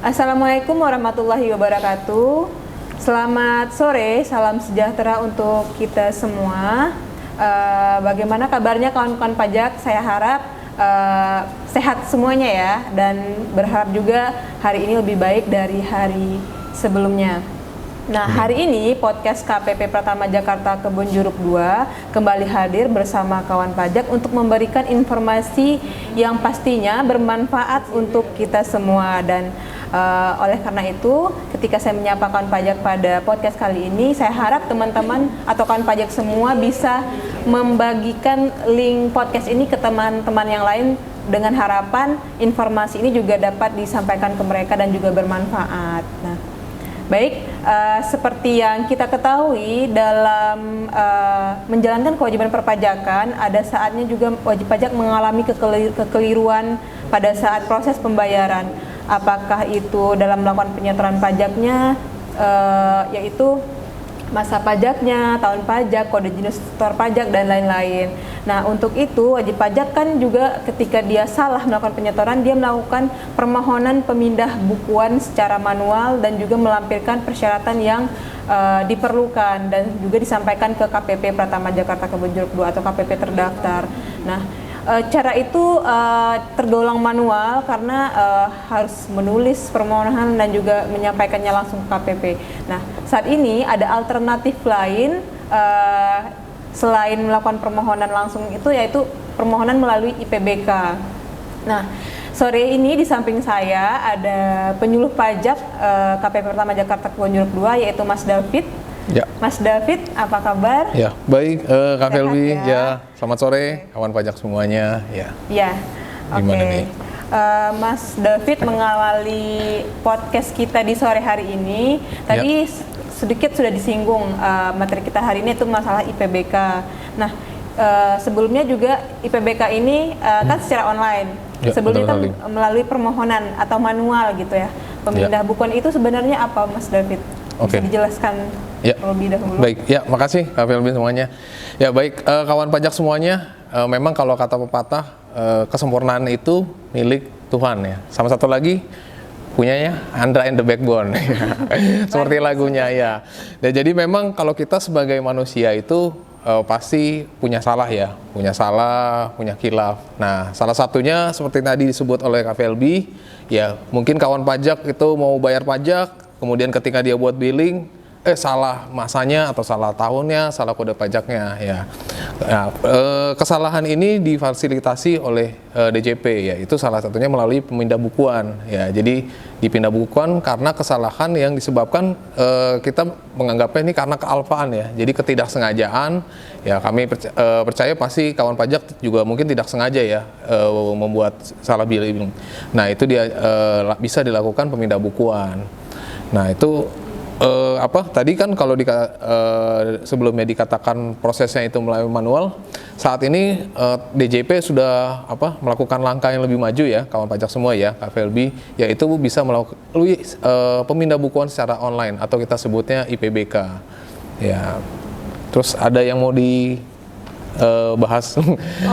Assalamualaikum warahmatullahi wabarakatuh. Selamat sore, salam sejahtera untuk kita semua. Bagaimana kabarnya kawan-kawan pajak? Saya harap sehat semuanya ya, dan berharap juga hari ini lebih baik dari hari sebelumnya. Nah, hari ini podcast KPP Pratama Jakarta Kebun Jeruk 2 kembali hadir bersama kawan pajak untuk memberikan informasi yang pastinya bermanfaat untuk kita semua. Dan oleh karena itu, ketika saya menyapa kawan pajak pada podcast kali ini, saya harap teman-teman atau kawan pajak semua bisa membagikan link podcast ini ke teman-teman yang lain dengan harapan informasi ini juga dapat disampaikan ke mereka dan juga bermanfaat. Nah, baik, seperti yang kita ketahui dalam menjalankan kewajiban perpajakan, ada saatnya juga wajib pajak mengalami kekeliruan pada saat proses pembayaran. Apakah itu dalam melakukan penyetoran pajaknya, yaitu masa pajaknya, tahun pajak, kode jenis setor pajak, dan lain-lain. Nah, untuk itu wajib pajak kan juga ketika dia salah melakukan penyetoran, dia melakukan permohonan pemindah bukuan secara manual dan juga melampirkan persyaratan yang diperlukan dan juga disampaikan ke KPP Pratama Jakarta Kebun Jeruk 2 atau KPP terdaftar. Nah, cara itu tergolong manual karena harus menulis permohonan dan juga menyampaikannya langsung ke KPP. Nah, saat ini ada alternatif lain selain melakukan permohonan langsung itu, yaitu permohonan melalui IPBK. Nah, sore ini di samping saya ada penyuluh pajak KPP Pratama Jakarta Kebun Jeruk 2, yaitu Mas David. Ya. Mas David, apa kabar? Ya, baik, Kak Felbi. Ya, selamat sore, kawan pajak semuanya. Ya. Ya, Gimana nih? Mas David mengawali podcast kita di sore hari ini. Tadi sedikit sudah disinggung materi kita hari ini itu masalah IPBK. Nah, sebelumnya juga IPBK ini kan secara online. Ya, sebelumnya kan betul. melalui permohonan atau manual gitu ya. Pemindah bukuan itu sebenarnya apa, Mas David? Bisa dijelaskan terlebih dahulu. Baik, ya, makasih Kak Felbi semuanya. Ya, baik, kawan pajak semuanya, memang kalau kata pepatah, kesempurnaan itu milik Tuhan ya. Sama satu lagi, punyanya Andra and the Backbone. Seperti lagunya ya. Dan jadi memang kalau kita sebagai manusia itu pasti punya salah ya, punya khilaf. Nah, salah satunya seperti tadi disebut oleh Kak Felbi, ya mungkin kawan pajak itu mau bayar pajak, kemudian ketika dia buat billing, salah masanya atau salah tahunnya, salah kode pajaknya ya. Nah, kesalahan ini difasilitasi oleh DJP ya. Itu salah satunya melalui pemindah bukuan ya. Jadi dipindah bukuan karena kesalahan yang disebabkan kita menganggapnya ini karena kealpaan ya. Jadi ketidaksengajaan ya. Kami percaya pasti kawan pajak juga mungkin tidak sengaja ya membuat salah billing. Nah, itu dia bisa dilakukan pemindah bukuan. Nah, itu tadi kan kalau sebelumnya dikatakan prosesnya itu melalui manual, saat ini DJP sudah melakukan langkah yang lebih maju ya, kawan pajak semua ya, Kak Felbi, yaitu bisa melalui pemindah bukuan secara online atau kita sebutnya IPBK. Ya, terus ada yang mau dibahas?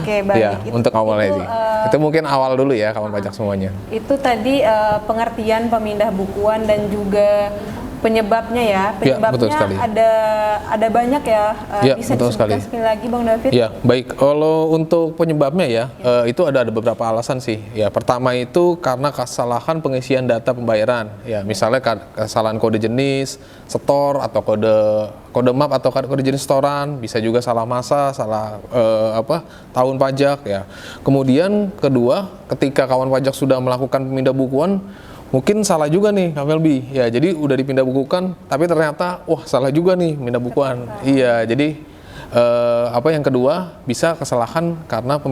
Oke, baik. Ya, untuk awalnya sih. Itu mungkin awal dulu ya, kawan pajak semuanya. Itu tadi pengertian pemindah bukuan dan juga penyebabnya ya. Penyebabnya ada banyak ya. Bisa disebutkan sekali lagi, Bang David? Ya, baik. Kalau untuk penyebabnya ya, itu ada beberapa alasan sih. Ya, pertama itu karena kesalahan pengisian data pembayaran. Ya, misalnya kesalahan kode jenis, setor atau kode map atau kode jenis setoran, bisa juga salah masa, salah tahun pajak ya. Kemudian kedua, ketika kawan pajak sudah melakukan pemindah bukuan, mungkin salah juga nih Kak Felbi. Ya, jadi udah dipindah bukukan, tapi ternyata salah juga nih pindah bukuan. Iya, jadi yang kedua bisa kesalahan karena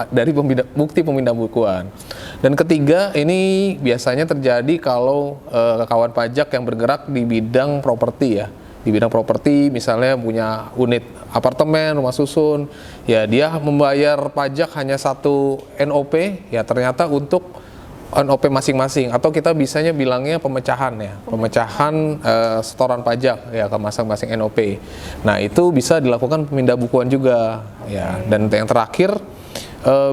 dari bukti pemindah bukuan. Dan ketiga, ini biasanya terjadi kalau kawan pajak yang bergerak di bidang properti ya. Di bidang properti misalnya punya unit apartemen, rumah susun, ya dia membayar pajak hanya satu NOP, ya ternyata untuk NOP masing-masing, atau kita bisanya bilangnya pemecahan ya, pemecahan setoran pajak ya ke masing-masing NOP. Nah, itu bisa dilakukan pemindah bukuan juga ya. Dan yang terakhir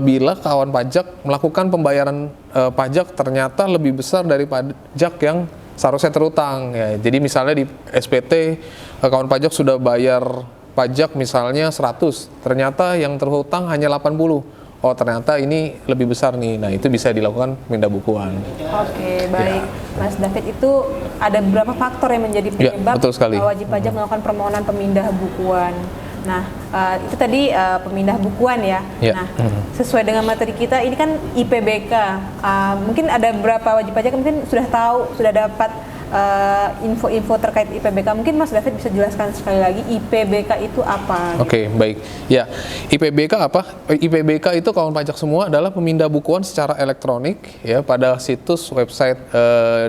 bila kawan pajak melakukan pembayaran pajak ternyata lebih besar dari pajak yang seharusnya terutang ya. Jadi misalnya di SPT kawan pajak sudah bayar pajak misalnya 100, ternyata yang terhutang hanya 80. Oh ternyata ini lebih besar nih, nah itu bisa dilakukan pemindah bukuan. Oke, baik. Mas David, itu ada beberapa faktor yang menjadi penyebab betul sekali. wajib pajak melakukan permohonan pemindah bukuan. Nah, itu tadi pemindah bukuan ya. Nah, sesuai dengan materi kita, ini kan IPBK. Mungkin ada beberapa wajib pajak mungkin sudah tahu, sudah dapat info-info terkait IPBK. Mungkin Mas David bisa jelaskan sekali lagi IPBK itu apa? Oke, baik. Ya, IPBK apa? IPBK itu kawan pajak semua adalah pemindah bukuan secara elektronik ya pada situs website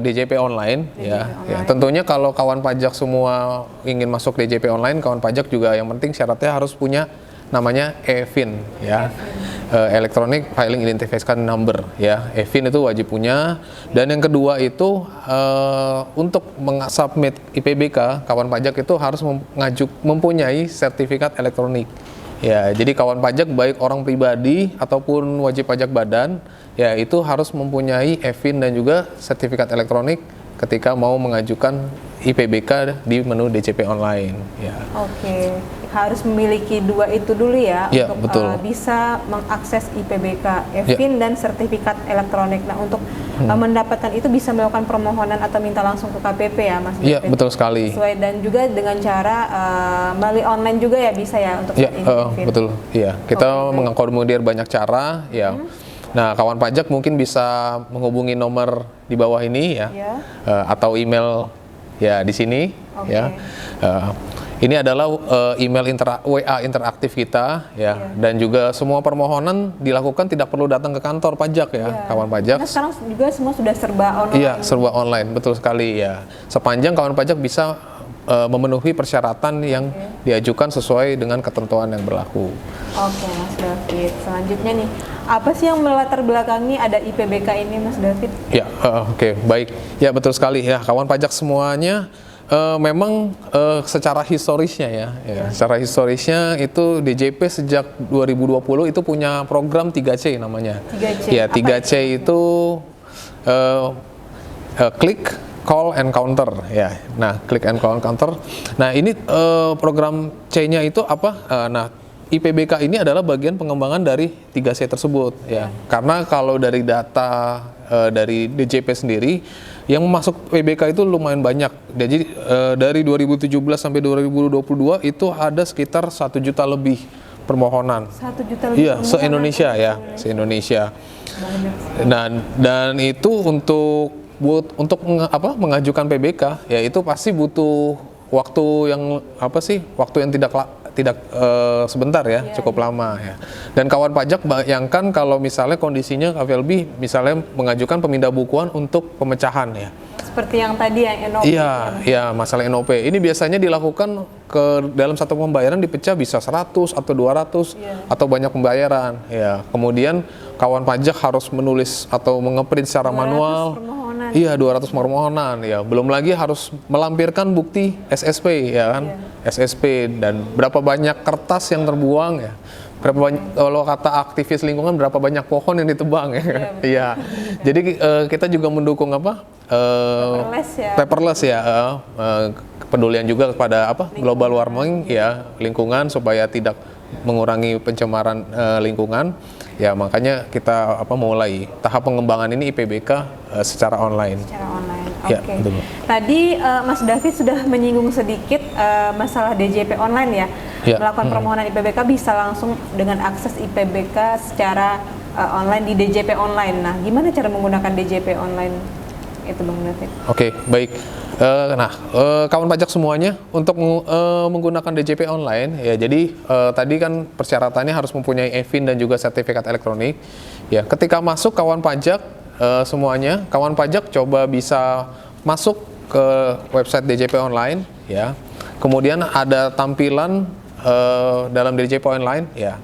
DJP online ya. Ya. Tentunya kalau kawan pajak semua ingin masuk DJP online, kawan pajak juga yang penting syaratnya harus punya namanya EFIN ya. Electronic Filing Identification Number ya. EFIN itu wajib punya. Dan yang kedua itu untuk submit IPBK kawan pajak itu harus mempunyai sertifikat elektronik ya. Jadi kawan pajak baik orang pribadi ataupun wajib pajak badan ya itu harus mempunyai EFIN dan juga sertifikat elektronik ketika mau mengajukan IPBK di menu DJP online ya. Oke, harus memiliki dua itu dulu ya, untuk betul. Bisa mengakses IPBK, EFIN dan sertifikat elektronik. Nah, untuk mendapatkan itu bisa melakukan permohonan atau minta langsung ke KPP ya, Mas? Iya, betul sekali. Sesuai dan juga dengan cara melalui online juga ya bisa ya untuk betul. Iya, kita mengakomodir banyak cara ya. Nah, kawan pajak mungkin bisa menghubungi nomor di bawah ini ya, atau email ya di sini ya. Ini adalah email WA interaktif kita ya, dan juga semua permohonan dilakukan tidak perlu datang ke kantor pajak ya, kawan pajak. Karena sekarang juga semua sudah serba online. Iya, serba online, betul sekali ya. Sepanjang kawan pajak bisa memenuhi persyaratan yang diajukan sesuai dengan ketentuan yang berlaku. Oke, Mas David. Selanjutnya nih, apa sih yang melatar belakangi ada IPBK ini, Mas David? Ya, oke, baik. Ya, betul sekali ya. Kawan pajak semuanya memang secara historisnya ya, secara historisnya itu DJP sejak 2020 itu punya program 3C namanya. 3C. Ya, 3C itu klik, call and counter ya. Nah, click and call and counter. Nah, ini program C-nya itu apa? Nah, IPBK ini adalah bagian pengembangan dari 3C tersebut ya. Karena kalau dari data dari DJP sendiri yang masuk PBK itu lumayan banyak. Jadi dari 2017 sampai 2022 itu ada sekitar 1 juta lebih permohonan. 1 juta lebih. Iya, se-Indonesia ya, se-Indonesia. Dan itu untuk mengajukan PBK ya itu pasti butuh waktu yang tidak sebentar ya, cukup lama ya. Dan kawan pajak bayangkan kalau misalnya kondisinya KVLB misalnya mengajukan pemindah bukuan untuk pemecahan ya. Seperti yang tadi yang NOP. Iya, masalah NOP. Ini biasanya dilakukan dalam satu pembayaran dipecah bisa 100 atau 200 atau banyak pembayaran ya. Kemudian kawan pajak harus menulis atau mengeprint secara manual. Iya, 200 permohonan ya. Belum lagi harus melampirkan bukti SSP ya kan. SSP dan berapa banyak kertas yang terbuang ya. Berapa banyak, kalau kata aktivis lingkungan, berapa banyak pohon yang ditebang ya. Iya. Jadi kita juga mendukung paperless ya. Kepedulian juga kepada global warming ya, lingkungan supaya tidak mengurangi pencemaran lingkungan. Ya, makanya kita mulai tahap pengembangan ini IPBK secara online. Oke. Tadi Mas David sudah menyinggung sedikit masalah DJP online ya. Melakukan permohonan IPBK bisa langsung dengan akses IPBK secara online di DJP online. Nah, gimana cara menggunakan DJP online itu, Bang David? Oke, baik. Kawan pajak semuanya untuk menggunakan DJP online ya. Jadi tadi kan persyaratannya harus mempunyai EFIN dan juga sertifikat elektronik. Ya, ketika masuk kawan pajak semuanya, kawan pajak coba bisa masuk ke website DJP online ya. Kemudian ada tampilan dalam DJP online ya.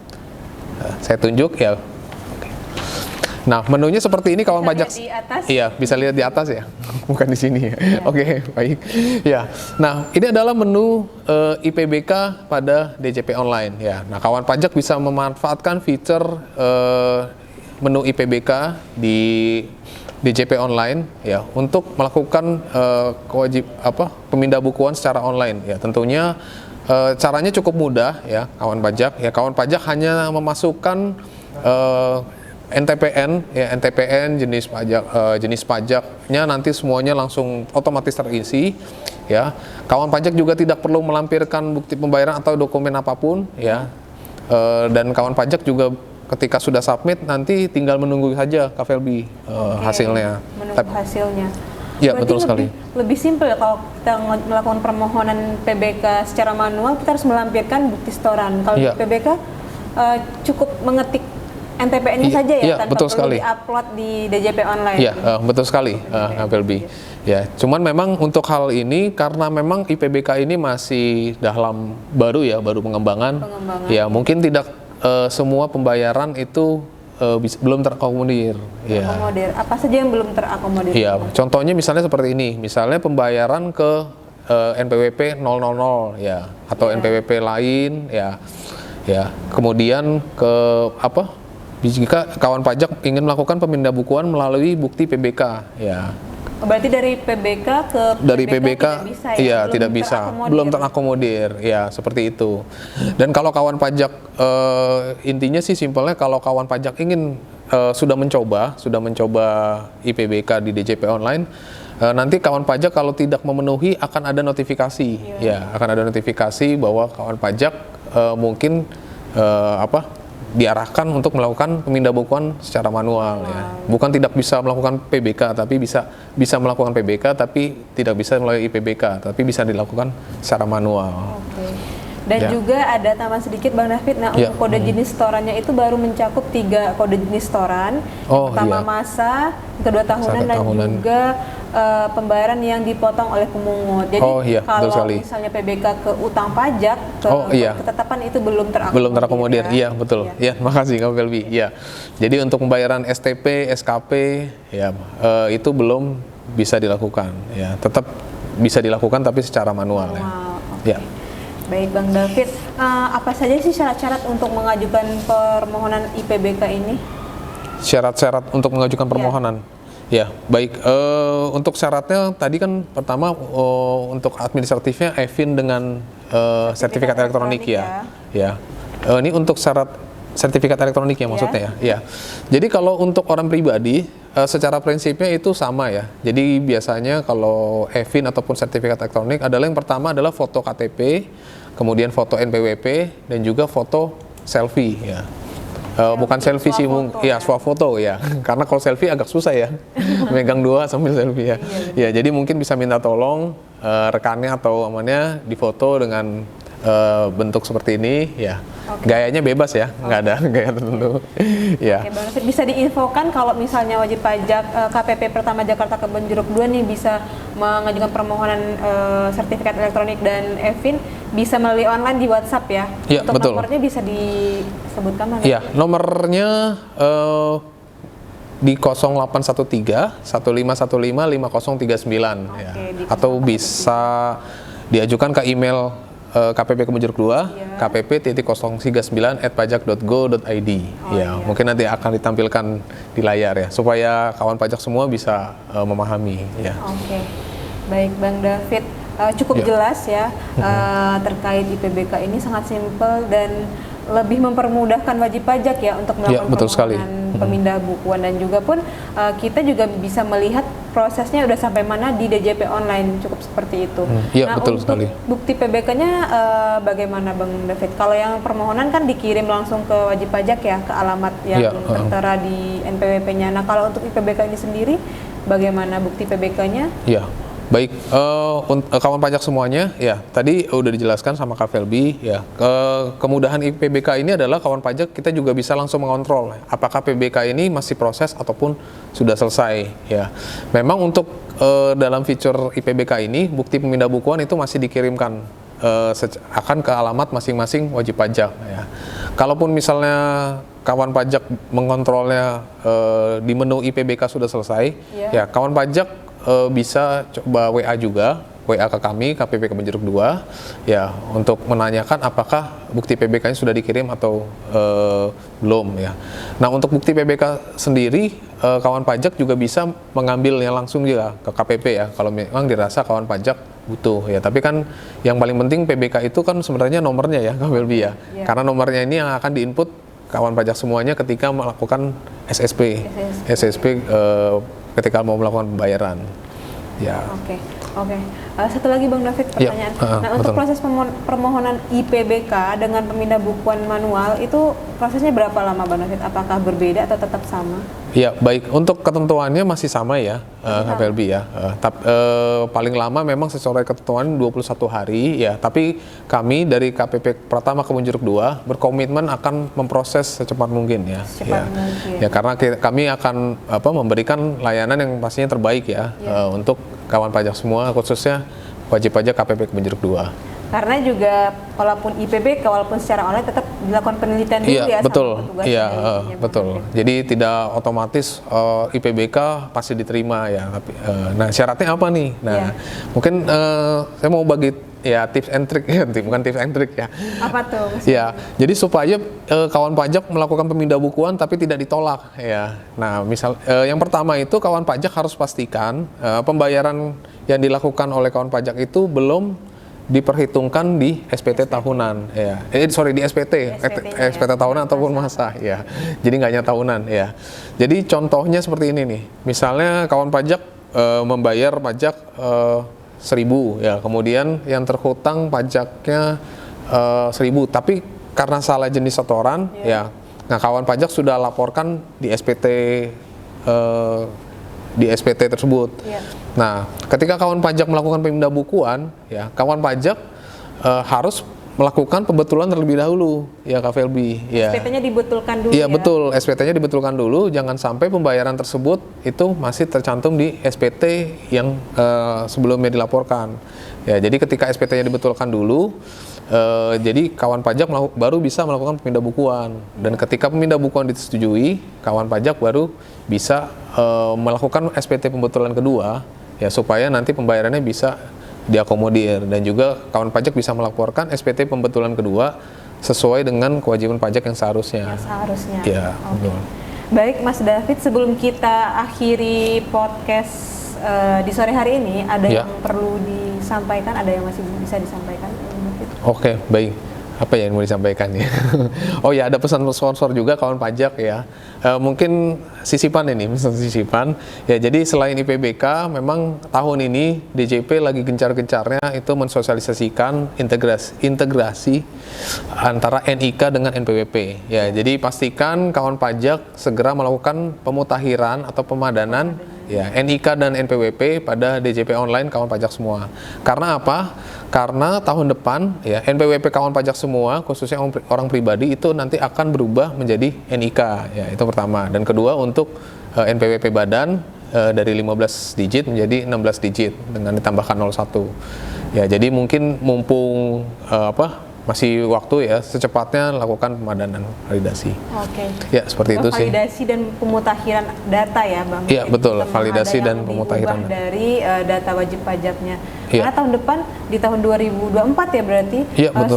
Saya tunjuk ya. Nah, menunya seperti ini kawan Bisa pajak. lihat di atas. Iya, bisa lihat di atas ya. Bukan di sini ya. Oke, baik. Ya. Nah, ini adalah menu IPBK pada DJP online ya. Nah, kawan pajak bisa memanfaatkan fitur menu IPBK di DJP online ya untuk melakukan pemindah bukuan secara online ya. Tentunya caranya cukup mudah ya, kawan pajak. Ya, kawan pajak hanya memasukkan NTPN ya, NTPN jenis pajaknya nanti semuanya langsung otomatis terisi ya. Kawan pajak juga tidak perlu melampirkan bukti pembayaran atau dokumen apapun ya. Dan kawan pajak juga ketika sudah submit nanti tinggal menunggu saja Kak Felby hasilnya. Menunggu hasilnya. Ya, Berarti betul sekali. Lebih simpel ya kalau kita melakukan permohonan PBK secara manual, kita harus melampirkan bukti setoran. Kalau di PBK cukup mengetik NTPN-nya saja ya, tanpa betul perlu sekali. di-upload di DJP online. Iya, betul sekali, Kak Felby. Ya, cuman memang untuk hal ini karena memang IPBK ini masih dalam baru pengembangan. Ya, mungkin tidak semua pembayaran itu belum terakomodir. Terakomodir. Apa saja yang belum terakomodir? Iya, contohnya misalnya seperti ini. Misalnya pembayaran ke NPWP 000 ya, atau NPWP lain ya. Ya, kemudian ke jika kawan pajak ingin melakukan pemindah bukuan melalui bukti PBK ya. Berarti dari PBK ke PBK tidak bisa ya? Iya, tidak bisa. Belum terakomodir. Ya, seperti itu. Dan kalau kawan pajak intinya sih simpelnya kalau kawan pajak ingin sudah mencoba IPBK di DJP online, nanti kawan pajak kalau tidak memenuhi akan ada notifikasi. Ya, akan ada notifikasi bahwa kawan pajak mungkin diarahkan untuk melakukan pemindah bukuan secara manual ya. Bukan tidak bisa melakukan PBK, tapi bisa melakukan PBK tapi tidak bisa melalui IPBK, tapi bisa dilakukan secara manual. Oke. Dan juga ada tambahan sedikit Bang David, nah untuk kode jenis setorannya itu baru mencakup 3 kode jenis setoran. Pertama masa, kedua tahunan, dan juga pembayaran yang dipotong oleh pemungut. Jadi kalau misalnya PBK ke utang pajak, ketetapan itu belum terakomodir. Iya, betul. Ya, makasih Kak Felby. Ya. Jadi untuk pembayaran STP, SKP ya itu belum bisa dilakukan ya. Tetap bisa dilakukan tapi secara manual ya. Ya. Baik Bang David, apa saja sih syarat-syarat untuk mengajukan permohonan IPBK ini? Syarat-syarat untuk mengajukan permohonan? Ya, baik. Untuk syaratnya tadi kan pertama untuk administratifnya EVIN dengan sertifikat elektronik ya. Ini untuk syarat sertifikat elektronik ya maksudnya ya. Jadi kalau untuk orang pribadi secara prinsipnya itu sama ya. Jadi biasanya kalau EVIN ataupun sertifikat elektronik adalah yang pertama adalah foto KTP, kemudian foto NPWP dan juga foto selfie ya. Bukan selfie sih, swafoto ya. Karena kalau selfie agak susah ya, megang dua sambil selfie ya. Ya, jadi mungkin bisa minta tolong rekannya atau amannya difoto dengan bentuk seperti ini ya. Gayanya bebas ya, nggak ada gaya tertentu. Ya. Bang David, bisa diinfokan kalau misalnya wajib pajak KPP Pertama Jakarta Kebonjeruk 2 nih bisa mengajukan permohonan sertifikat elektronik dan EVIN bisa melalui online di WhatsApp ya? Iya, untuk betul. nomornya bisa disebutkan mana? Iya, nomornya di 0813 1515 5039 ya. Atau bisa diajukan ke email KPP Kebonjeruk 2 kpp.039@pajak.go.id. Mungkin nanti akan ditampilkan di layar ya supaya kawan pajak semua bisa memahami ya. Baik Bang David, cukup jelas ya terkait IPBK ini, sangat simpel dan lebih mempermudahkan wajib pajak ya untuk melakukan permohonan pemindah bukuan, dan juga pun kita juga bisa melihat prosesnya udah sampai mana di DJP online, cukup seperti itu. Nah, betul untuk sekali. Bukti PBK-nya bagaimana Bang David? Kalau yang permohonan kan dikirim langsung ke wajib pajak ya, ke alamat yang tertera di NPWP-nya. Nah, kalau untuk IPBK ini sendiri bagaimana bukti PBK-nya? Iya. Baik, kawan pajak semuanya, ya tadi udah dijelaskan sama Kak Felby, ya. Kemudahan IPBK ini adalah kawan pajak kita juga bisa langsung mengontrol apakah PBK ini masih proses ataupun sudah selesai, ya. Memang untuk dalam fitur IPBK ini bukti pemindah bukuan itu masih dikirimkan akan ke alamat masing-masing wajib pajak ya. Kalaupun misalnya kawan pajak mengontrolnya di menu IPBK sudah selesai, ya kawan pajak bisa coba WA juga, WA ke kami KPP Kebun Jeruk 2 ya, untuk menanyakan apakah bukti PBK-nya sudah dikirim atau belum ya. Nah, untuk bukti PBK sendiri kawan pajak juga bisa mengambilnya langsung juga ke KPP ya kalau memang dirasa kawan pajak butuh ya. Tapi kan yang paling penting PBK itu kan sebenarnya nomornya ya Kak Felby ya. Karena nomornya ini yang akan diinput kawan pajak semuanya ketika melakukan SSP ketika mau melakukan pembayaran. Ya. Oke. Satu lagi Bang David pertanyaan. Untuk proses permohonan IPBK dengan pemindah bukuan manual itu prosesnya berapa lama Bang David? Apakah berbeda atau tetap sama? Ya, baik. Untuk ketentuannya masih sama ya, Kak Felby ya. Paling lama memang sesuai ketentuan 21 hari ya. Tapi kami dari KPP Pratama Kebun Jeruk 2 berkomitmen akan memproses secepat mungkin ya. Ya, karena kami akan memberikan layanan yang pastinya terbaik ya, untuk kawan pajak semua, khususnya wajib pajak KPP Kebun Jeruk 2. Karena juga walaupun IPBK, walaupun secara online tetap dilakukan penelitian dulu ya betul. sama petugas. Iya, betul. Jadi tidak otomatis IPBK pasti diterima ya. Tapi, nah syaratnya apa nih? Nah, mungkin saya mau bagi ya tips and trick ya, bukan tips and trick ya. Apa tuh? Ya, jadi supaya kawan pajak melakukan pemindah bukuan tapi tidak ditolak ya. Nah, misal yang pertama itu kawan pajak harus pastikan pembayaran yang dilakukan oleh kawan pajak itu belum diperhitungkan di SPT tahunan ya. Di SPT tahunan ataupun masa ya. Jadi nggak hanya tahunan ya. Jadi contohnya seperti ini nih. Misalnya kawan pajak membayar pajak 1.000 ya. Kemudian yang terhutang pajaknya 1.000, tapi karena salah jenis setoran ya. Nah, kawan pajak sudah laporkan di SPT tersebut. Nah, ketika kawan pajak melakukan pemindah bukuan, ya kawan pajak harus melakukan pembetulan terlebih dahulu, ya Kak Felby. Ya. SPT-nya dibetulkan dulu. Iya betul, SPT-nya dibetulkan dulu. Jangan sampai pembayaran tersebut itu masih tercantum di SPT yang sebelumnya dilaporkan. Ya, jadi ketika SPT-nya dibetulkan dulu, jadi kawan pajak baru bisa melakukan pemindah bukuan. Dan ketika pemindah bukuan disetujui, kawan pajak baru bisa melakukan SPT pembetulan kedua, ya supaya nanti pembayarannya bisa diakomodir, dan juga kawan pajak bisa melaporkan SPT pembetulan kedua sesuai dengan kewajiban pajak yang seharusnya. Ya, betul. Baik Mas David, sebelum kita akhiri podcast di sore hari ini, ada yang perlu disampaikan, ada yang masih bisa disampaikan? Oke, baik. Apa yang mau disampaikan ya? Oh ya, ada pesan sponsor juga kawan pajak ya. Mungkin sisipan ini, misal sisipan. Ya, jadi selain IPBK, memang tahun ini DJP lagi gencar-gencarnya itu mensosialisasikan integrasi antara NIK dengan NPWP. Ya, jadi pastikan kawan pajak segera melakukan pemutakhiran atau pemadanan ya NIK dan NPWP pada DJP online kawan pajak semua. Karena apa? Karena tahun depan ya NPWP kawan pajak semua khususnya orang pribadi itu nanti akan berubah menjadi NIK ya, itu pertama. Dan kedua untuk NPWP badan dari 15 digit menjadi 16 digit dengan ditambahkan 01. Ya, jadi mungkin mumpung masih waktu ya, secepatnya lakukan pemadanan validasi. Oke. Ya, seperti itu sih. Validasi dan pemutakhiran data ya, Bang. Iya, betul. Validasi dan pemutakhiran dari data wajib pajaknya. Karena tahun depan di tahun 2024 ya berarti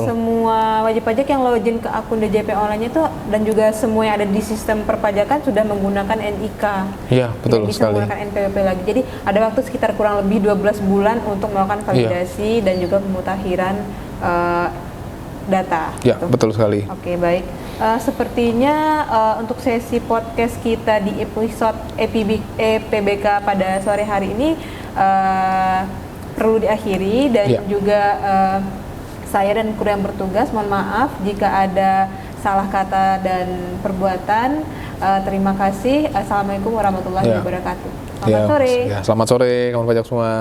semua wajib pajak yang login ke akun DJP online itu dan juga semua yang ada di sistem perpajakan sudah menggunakan NIK. Iya, betul bisa sekali. menggunakan NPWP lagi. Jadi ada waktu sekitar kurang lebih 12 bulan untuk melakukan validasi dan juga pemutakhiran data. Ya, betul sekali. Oke, baik. Sepertinya untuk sesi podcast kita di episode EPBK pada sore hari ini perlu diakhiri, dan juga saya dan kru yang bertugas mohon maaf jika ada salah kata dan perbuatan. Terima kasih. Assalamualaikum warahmatullahi wabarakatuh. Selamat sore. Selamat sore kawan pajak semua.